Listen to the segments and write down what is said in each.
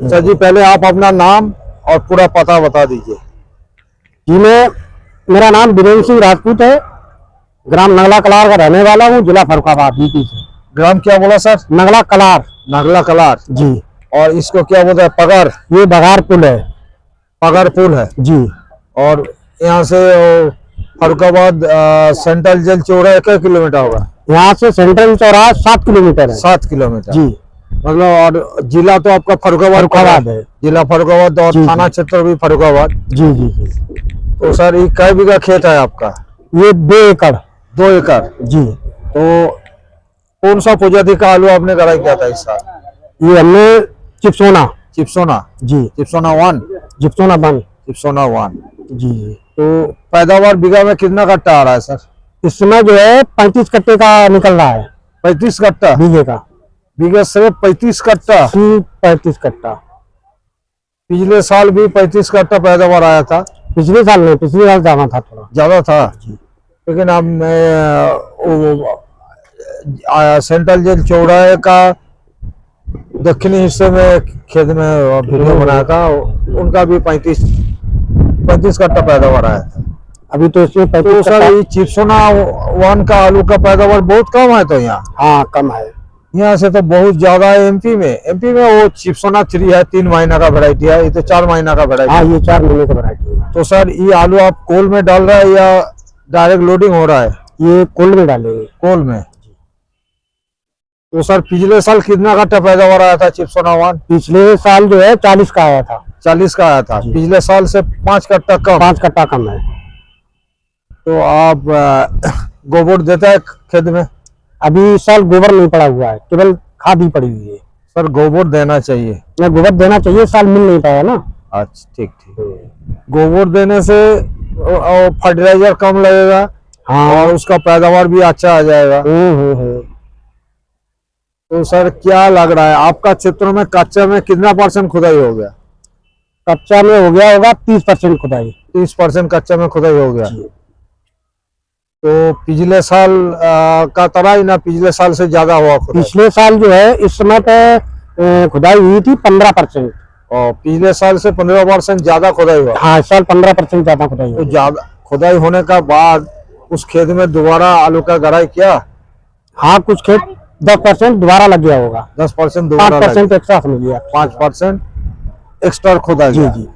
Sir जी पहले आप अपना नाम और पूरा पता बता दीजिए। जी मेरा नाम वीरेंद्र सिंह राजपूत है। ग्राम नगला कलार का रहने वाला हूँ, जिला फर्रुखाबाद यूपी से। ग्राम क्या बोला सर? नगला कलार। नगला कलार जी। और इसको क्या बोलते हैं? पगार? ये बघार पुल है। पगार पुल है जी। और यहाँ से फर्रुखाबाद सेंट्रल जेल चौराहा 1 किलोमीटर होगा? यहाँ से सेंट्रल चौराहा 7 किलोमीटर है। 7 किलोमीटर जी। मतलब और जिला तो आपका फर्रुखाबाद है। जिला फर्रुखाबाद और जी, थाना क्षेत्र भी फर्रुखाबाद। जी जी जी। तो सर ये कै बीघा खेत है आपका? ये 2 एकड़। 2 एकड़। जी। तो कौन सा प्रजाति का आलू आपने लगाई किया था इस साल? ये हमने चिप्सोना। चिप्सोना? जी। चिप्सोना 1? चिप्सोना 1। चिप्सोना 1। जी जी। तो पैदावार बीघा में कितना कट्टा आ रहा है सर? इस समय जो है 35 कट्टे का निकल रहा है। 35 कट्टा बीघे का? बीघे से 35 कट्टा? 35 कट्टा। पिछले साल भी 35 कट्टा पैदावार आया था? पिछले साल नहीं, पिछले साल ज्यादा था, थोड़ा ज्यादा था। लेकिन अब सेंट्रल जेल चौराहे का दक्षिणी हिस्से में खेत में वीडियो बनाया था, उनका भी 35 कट्टा पैदावार आया था। अभी तो इसमें 35 तो सर ये चिप्सोना 1 का आलू का पैदावार बहुत कम है तो यहाँ? हाँ कम है। यहाँ से तो बहुत ज्यादा है एमपी में वो चिप्सोना 3 है, 3 महीना का वैरायटी है, ये तो 4 महीना का वैरायटी। हाँ ये 4 महीने का वैरायटी है। तो सर ये आलू आप कोल में डाल रहा है या डायरेक्ट लोडिंग हो रहा है? ये कोल में डालेंगे। कोल में। तो सर पिछले साल कितना कट्टा पैदावार आया था चिप्सोना 1? पिछले साल जो है 40 का आया था। 40 का आया था। पिछले साल से 5 कट्टा कम? 5 कट्टा कम है। तो आप गोबर देता है खेत में? अभी इस साल गोबर नहीं पड़ा हुआ है, केवल खाद ही पड़ी हुई है। सर गोबर देना चाहिए। मैं गोबर देना चाहिए, इस साल मिल नहीं पाया ना। अच्छा ठीक ठीक। गोबर देने से फर्टिलाइजर कम लगेगा। हाँ। और उसका पैदावार भी अच्छा आ जाएगा। तो सर क्या लग रहा है आपका क्षेत्र में कच्चा में कितना % खुदाई हो गया? कच्चा में हो गया होगा 30% खुदाई। 30% कच्चा में खुदाई हो गया। तो पिछले साल का तरह ही ना, पिछले साल से ज्यादा हुआ खुदाई? पिछले साल जो है इस समय पे खुदाई हुई थी 15%। और पिछले साल से 15% ज्यादा खुदाई हुआ? हाँ इस साल 15% ज्यादा खुदाई हुई। तो ज्यादा खुदाई होने का बाद उस खेत में दोबारा आलू का गड़ाई किया? हाँ कुछ खेत 10% दोबारा लग गया होगा। 10% दोबारा? 5% एक्स्ट्रा समझ लिया। 5% एक्स्ट्रा खुदाई। जी जी।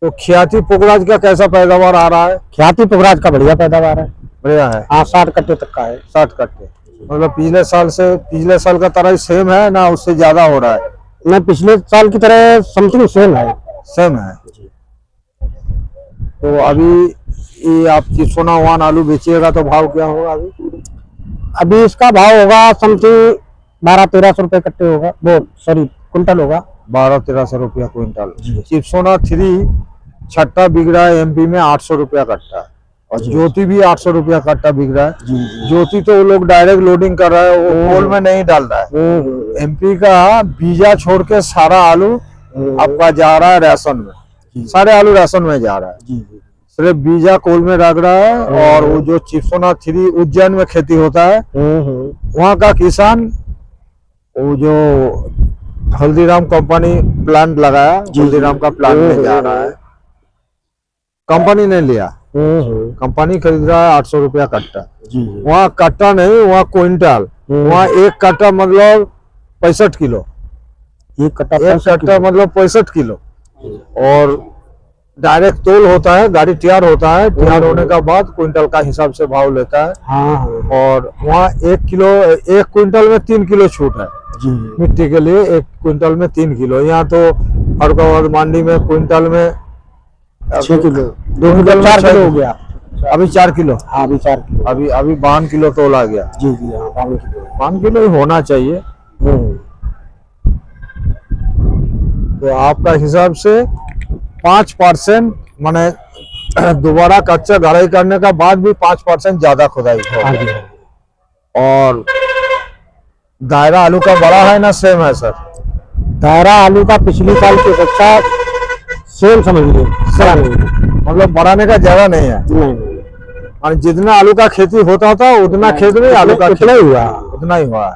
तो ख्याति पुखराज का कैसा पैदावार आ रहा है? ख्याति पुखराज का बढ़िया पैदावार है। बढ़िया है? हाँ 60 कट्टे तक का है। 60 कट्टे मतलब पिछले साल का तरह सेम है ना, उससे ज्यादा हो रहा है? नहीं पिछले साल की तरह समथिंग सेम है। सेम है। तो अभी ये आप चिप्सोना 1 आलू बेचिएगा तो भाव क्या होगा अभी इसका भाव होगा समथिंग 1200-1300 रुपए कट्टे होगा, वो सॉरी कुंटल होगा। 1200-1300 रुपया क्विंटल। चिप्सोना 3 छट्टा बिक रहा है एमपी में 800 रुपया कट्टा, और ज्योति भी 800 रुपया कट्टा बिक रहा है। ज्योति तो वो लोग डायरेक्ट लोडिंग कर रहा है, वो कोल में नहीं डाल रहा है। एमपी का बीजा छोड़ के सारा आलू आपका जा रहा है राशन में, सारे आलू राशन में जा रहा है। सिर्फ बीजा कोल में रख रहा है। और वो जो चिप्सोना 3 उज्जैन में खेती होता है, वहाँ का किसान वो जो हल्दीराम कंपनी प्लांट लगाया, हल्दीराम का प्लांट में जा रहा है। कंपनी ने लिया, कंपनी खरीद रहा है 800 रुपया कट्टा। वहाँ कट्टा नहीं, वहाँ क्विंटल। वहाँ 1 कट्टा मतलब 65 किलो। 1 कट्टा मतलब 65 किलो। और डायरेक्ट तोल होता है, गाड़ी तैयार होता है, तैयार होने का बाद क्विंटल का हिसाब से भाव लेता है। हाँ। और वहाँ 1 क्विंटल में 3 किलो छूट है मिट्टी के लिए। 1 क्विंटल में 3 किलो। यहाँ तो फर्रुखाबाद मंडी में क्विंटल में 6 किलो, 2 क्विंटल 4 किलो हो गया। अभी 4 किलो। हाँ अभी 4 किलो। अभी 52 किलो तोला गया। जी जी हाँ 52 किलो। 52 किलो ही होना चाहिए। तो आपका हिसाब से 5% माने दोबारा कच्चा गड़ाई करने का बाद भी 5% ज्यादा खुदाई होगी। और दायरा आलू का बड़ा है ना सेम है सर? दायरा आलू का पिछली साल की अपेक्षा सेम समझ लीजिए, मतलब बढ़ाने का जगह नहीं है। और जितना आलू का खेती होता था उतना खेत में आलू का उतना ही हुआ है।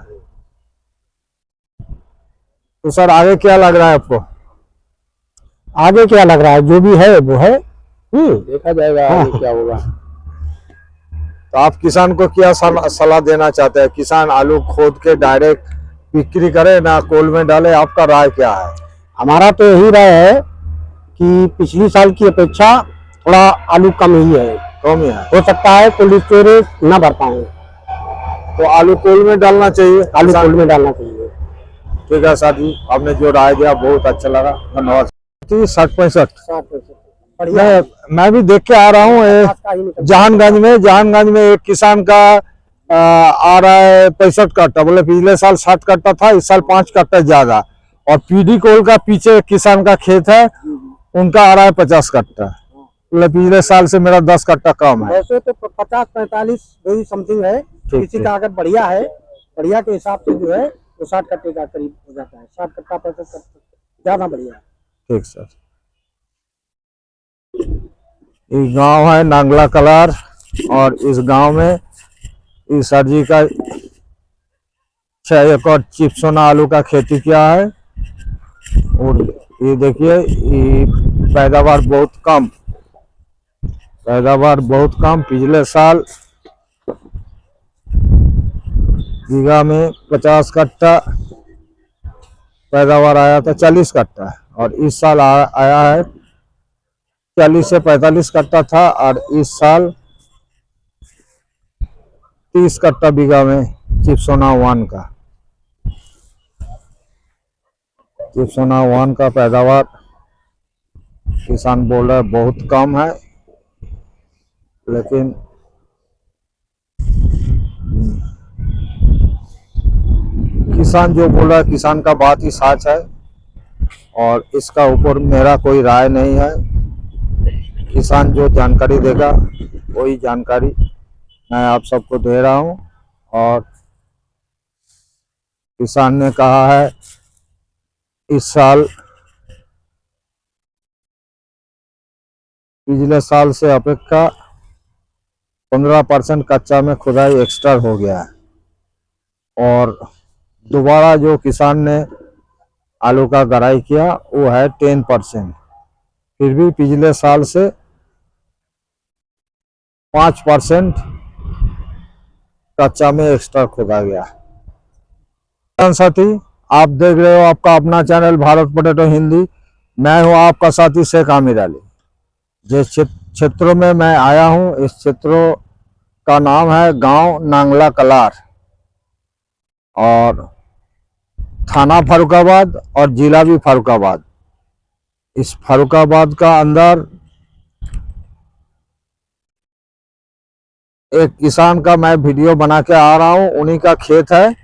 तो सर आगे क्या लग रहा है आपको? आगे क्या लग रहा है, जो भी है वो है। देखा जाएगा हाँ। आगे क्या होगा। तो आप किसान को क्या सलाह देना चाहते हैं? किसान आलू खोद के डायरेक्ट बिक्री करे ना कोल में डाले, आपका राय क्या है? हमारा तो यही राय है कि पिछली साल की अपेक्षा थोड़ा आलू कम ही है। कम ही है। हो सकता है कोल्ड स्टोरेज न भर पाए, तो आलू कोल में डालना चाहिए। आलू कोल्ड में डालना चाहिए। ठीक है सर जी, आपने जो राय दिया बहुत अच्छा लगा, धन्यवाद। 60-65 बढ़िया। मैं भी देख के आ रहा हूँ जहानगंज में एक किसान का आ रहा है 65 कट्टा, बोले पिछले साल 60 कट्टा था, इस साल 5 कट्टा ज्यादा। और पीडी कोल का पीछे एक किसान का खेत है, उनका आ रहा है 50 कट्टा, बोले पिछले साल से मेरा 10 कट्टा कम है। वैसे तो 50-45 वही समथिंग है। किसी का अगर बढ़िया है, बढ़िया के हिसाब से जो है वो 60 कट्टे का करीब हो जाता है। 60 कट्टा 65 कट्टा ज्यादा बढ़िया है। ठीक सर। ये गांव है नांगला कलार, और इस गांव में इस सर जी का 6 एकड़ चिपसोना आलू का खेती किया है। और ये देखिए, ये पैदावार बहुत कम। पिछले साल बीघा में 50 कट्टा पैदावार आया था, 40 कट्टा, और इस साल आया है 40 से 45 कट्टा था, और इस साल 30 कट्टा बीघा में चिपसोना 1 का पैदावार किसान बोल रहा है बहुत कम है, लेकिन किसान जो बोल रहा है, किसान का बात ही सच है, और इसका ऊपर मेरा कोई राय नहीं है। किसान जो जानकारी देगा वही जानकारी मैं आप सबको दे रहा हूं। और किसान ने कहा है इस साल पिछले साल से अपेक्षा 15% कच्चा में खुदाई एक्स्ट्रा हो गया है, और दोबारा जो किसान ने आलू का गराई किया वो है 10%। फिर भी पिछले साल से 5% कच्चा में एक्स्ट्रा खोदा गया। साथी, आप देख रहे हो आपका अपना चैनल भारत पोटैटो हिंदी। मैं हूं आपका साथी शेख आमिर अली। जिस क्षेत्रों में मैं आया हूं, इस क्षेत्रों का नाम है गांव नांगला कलार, और थाना फर्रुखाबाद और जिला भी फर्रुखाबाद। इस फर्रुखाबाद का अंदर एक किसान का मैं वीडियो बना के आ रहा हूं, उन्हीं का खेत है।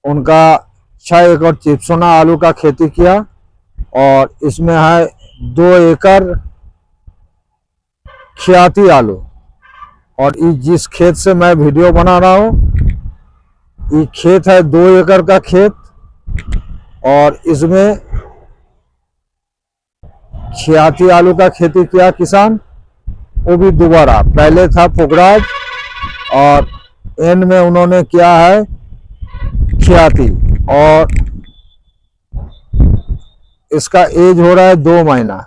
उनका 6 एकड़ चिपसोना आलू का खेती किया, और इसमें है 2 एकड़ खियाती आलू। और जिस खेत से मैं वीडियो बना रहा हूँ, ये खेत है 2 एकड़ का खेत, और इसमें खियाती आलू का खेती किया किसान, वो भी दोबारा। पहले था पुखराज, और एंड में उन्होंने किया है खियाती। और इसका एज हो रहा है 2 महीना।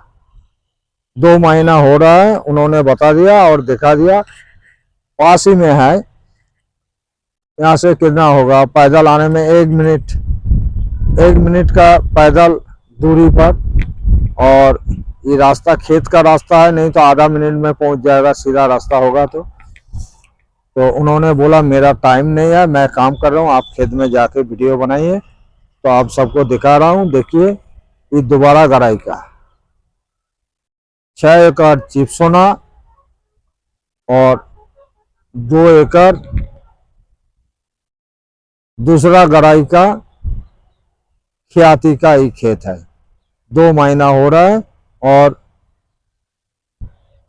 2 महीना हो रहा है, उन्होंने बता दिया और दिखा दिया। पास ही में है, यहाँ से कितना होगा पैदल आने में 1 मिनट का पैदल दूरी पर। और ये रास्ता खेत का रास्ता है, नहीं तो आधा मिनट में पहुंच जाएगा, सीधा रास्ता होगा। तो उन्होंने बोला मेरा टाइम नहीं है, मैं काम कर रहा हूँ, आप खेत में जाके वीडियो बनाइए। तो आप सबको दिखा रहा हूँ, देखिए ये दोबारा गराई का 6 एकड़ चिपसोना और 2 एकड़ दूसरा गराई का खियाती का ही खेत है। 2 महीना हो रहा है, और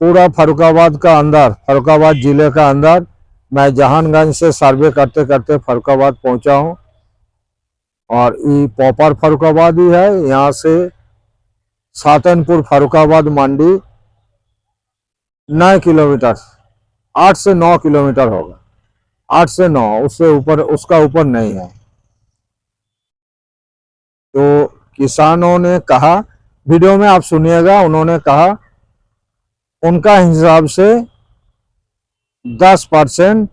पूरा फर्रुखाबाद का अंदर, फर्रुखाबाद जिले का अंदर, मैं जहानगंज से सर्वे करते करते फर्रुखाबाद पहुंचा हूं। और ये प्रॉपर फर्रुखाबाद ही है। यहाँ से सातनपुर फर्रुखाबाद मंडी 9 किलोमीटर, 8 से 9 किलोमीटर होगा, 8 से 9, उससे ऊपर, उसका ऊपर नहीं है। तो किसानों ने कहा, वीडियो में आप सुनिएगा, उन्होंने कहा उनका हिसाब से 10%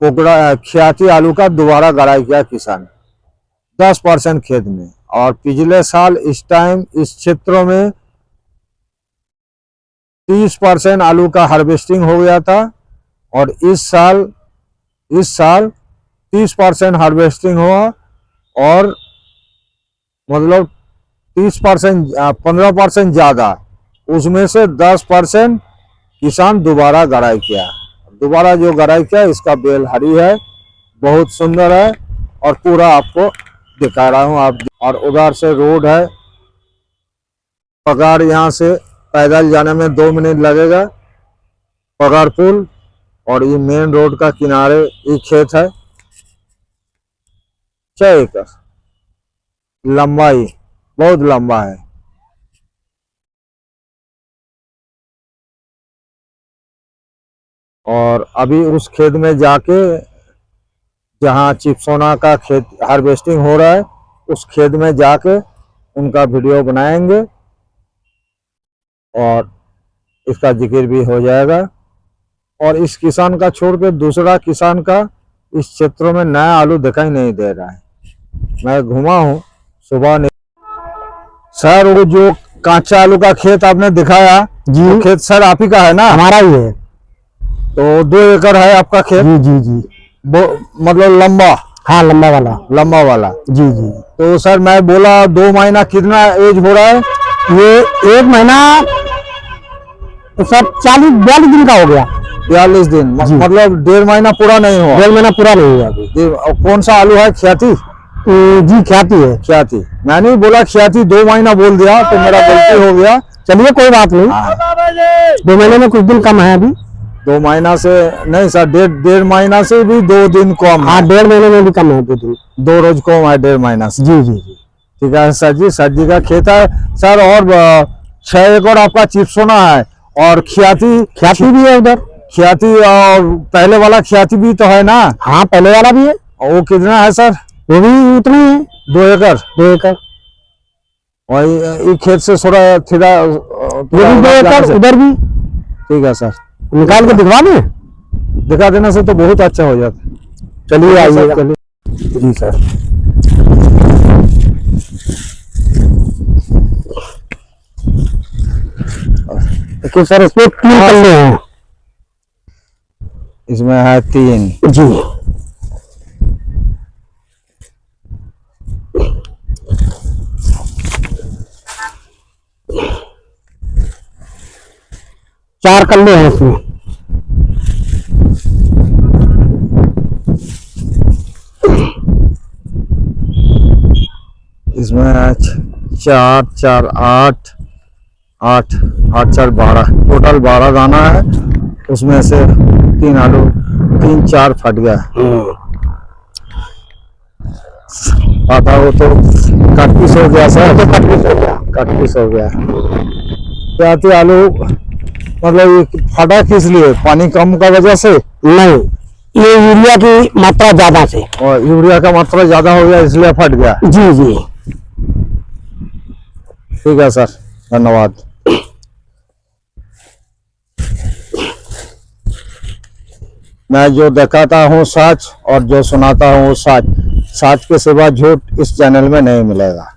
पोकड़ा ख्याति आलू का दोबारा गड़ाई किया किसान, 10% खेत में। और पिछले साल इस टाइम इस क्षेत्रों में 30% आलू का हार्वेस्टिंग हो गया था, और इस साल 30% हार्वेस्टिंग हुआ, और मतलब 30% 15% ज़्यादा, उसमें से 10% किसान दोबारा गड़ाई किया। दोबारा जो गड़ाई किया इसका बेल हरी है, बहुत सुंदर है, और पूरा आपको दिखा रहा हूँ आप। और उधर से रोड है, पगार, यहाँ से पैदल जाने में 2 मिनट लगेगा, पगार पुल। और ये मेन रोड का किनारे ये खेत है, 6 एकड़ लंबाई, बहुत लंबा है। और अभी उस खेत में जाके, जहाँ चिप्सोना का खेत हार्वेस्टिंग हो रहा है, उस खेत में जाके उनका वीडियो बनाएंगे और इसका जिक्र भी हो जाएगा। और इस किसान का छोड़ के दूसरा किसान का इस क्षेत्र में नया आलू दिखाई नहीं दे रहा है। मैं घुमा हूँ सुबह ने। सर वो जो कांचा आलू का खेत आपने दिखाया जी, वो खेत सर आप ही का है ना? हमारा ही है। तो 2 एकड़ है आपका खेत? जी जी जी। मतलब लंबा? हाँ, लंबा वाला। जी जी। तो सर मैं बोला 2 महीना कितना एज हो रहा है? ये 1 महीना तो सर 40-42 दिन का हो गया। 42 दिन, मतलब 1.5 महीना पूरा नहीं हुआ? 1.5 महीना पूरा नहीं हुआ अभी। कौन सा आलू है? ख्याति? जी ख्याति है। ख्याति, मैंने बोला ख्याति, 2 महीना बोल दिया तो मेरा गलती हो गया। चलिए कोई बात नहीं। 2 महीने में कुछ दिन कम है अभी। 2 महीना से नहीं सर, 1.5 महीना से भी 2 दिन कम। हाँ, 1.5 महीने में भी कम है, 2 दिन, 2 रोज कम है 1.5 महीना से। जी जी जी। ठीक है सर जी, सर जी का खेत है सर। और 6 एकड़ आपका चिप्सोना है, और ख्याति भी है उधर। ख्याति और पहले वाला ख्याति भी तो है ना? हाँ, पहले वाला भी है। और वो कितना है सर? वो भी उतना ही है, 2 एकड़। 2 एकड़। और ये खेत से थोड़ा ये भी 2 एकड़, उधर भी। ठीक है सर, निकाल के दिखवा दें? दिखा देने से तो बहुत अच्छा हो जाता। चलिए आइए। जी सर। देखिए सर, इसमें 3 पल्ले हैं। इसमें है 3 जी। चार कल्ले हैं इसमें। इसमें 4 4 8 8 8 4 12, टोटल 12 दाना है। उसमें से 3 आलू 3 4 फट गया। आता वो तो कट पीस हो गया सर, कट पीस हो गया। ख्याति आलू मतलब ये फटा किस लिए? पानी कम का वजह से? नहीं, ये यूरिया की मात्रा ज्यादा से। और यूरिया का मात्रा ज्यादा हो गया इसलिए फट गया? जी जी। ठीक है सर, धन्यवाद। मैं जो दिखाता हूँ सच, और जो सुनाता हूँ सच। सच के सिवा झूठ इस चैनल में नहीं मिलेगा।